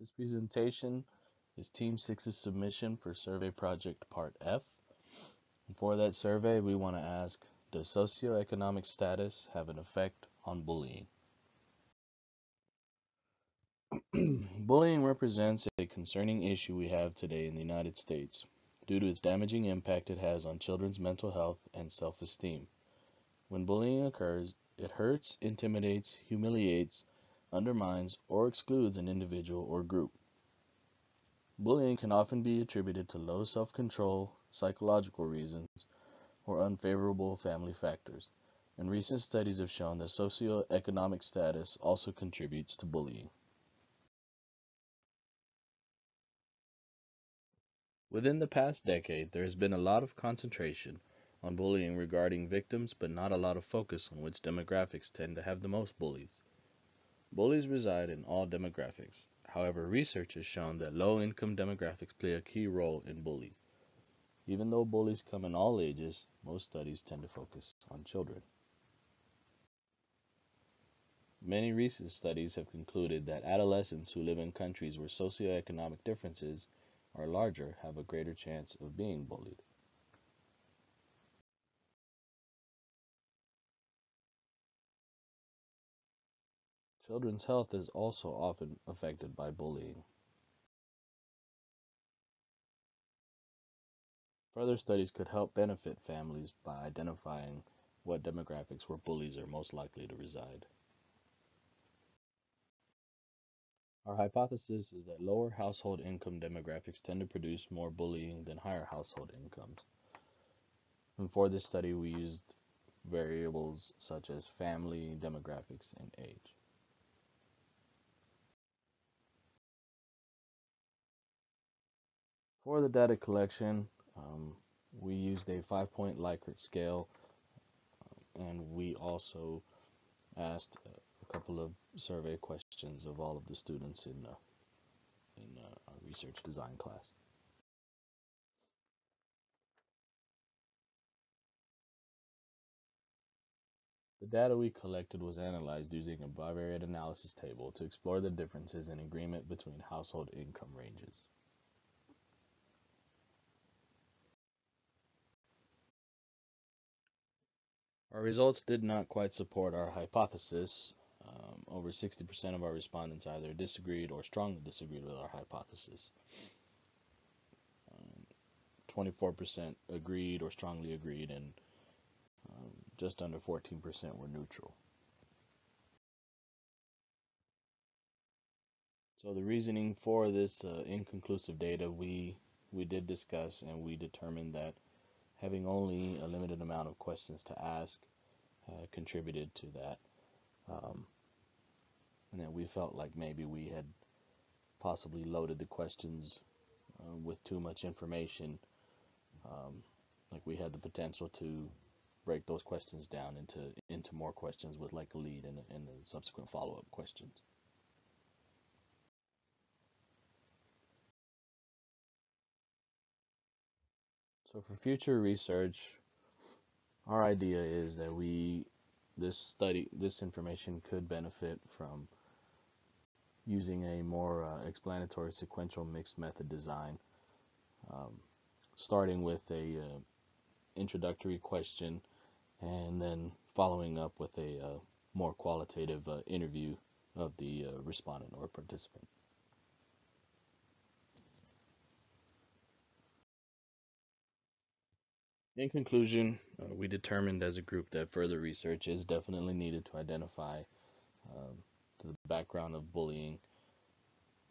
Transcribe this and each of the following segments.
This presentation is Team 6's submission for Survey Project Part F. And for that survey, we want to ask, does socioeconomic status have an effect on bullying? Bullying represents a concerning issue we have today in the United States due to its damaging impact it has on children's mental health and self-esteem. When bullying occurs, it hurts, intimidates, humiliates, undermines, or excludes an individual or group. Bullying can often be attributed to low self-control, psychological reasons, or unfavorable family factors, and recent studies have shown that socioeconomic status also contributes to bullying. Within the past decade, there has been a lot of concentration on bullying regarding victims, but not a lot of focus on which demographics tend to have the most bullies. Bullies reside in all demographics. However, research has shown that low-income demographics play a key role in bullies. Even though bullies come in all ages, most studies tend to focus on children. Many recent studies have concluded that adolescents who live in countries where socioeconomic differences are larger have a greater chance of being bullied. Children's health is also often affected by bullying. Further studies could help benefit families by identifying what demographics where bullies are most likely to reside. Our hypothesis is that lower household income demographics tend to produce more bullying than higher household incomes. And for this study, we used variables such as family, demographics, and age. For the data collection, we used a 5-point Likert scale, and we also asked a couple of survey questions of all of the students in our research design class. The data we collected was analyzed using a bivariate analysis table to explore the differences in agreement between household income ranges. Our results did not quite support our hypothesis. Over 60% of our respondents either disagreed or strongly disagreed with our hypothesis. 24% agreed or strongly agreed, and just under 14% were neutral. So the reasoning for this inconclusive data we did discuss, and we determined that having only a limited amount of questions to ask contributed to that. And then we felt like maybe we had possibly loaded the questions with too much information. Like we had the potential to break those questions down into more questions with like a lead and the subsequent follow-up questions. So for future research, our idea is that this information could benefit from using a more explanatory sequential mixed method design, um, starting with a introductory question and then following up with a more qualitative interview of the respondent or participant. In conclusion, we determined as a group that further research is definitely needed to identify the background of bullying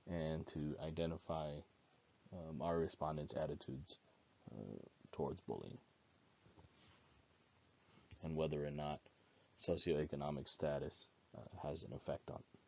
and to identify our respondents' attitudes towards bullying and whether or not socioeconomic status has an effect on it.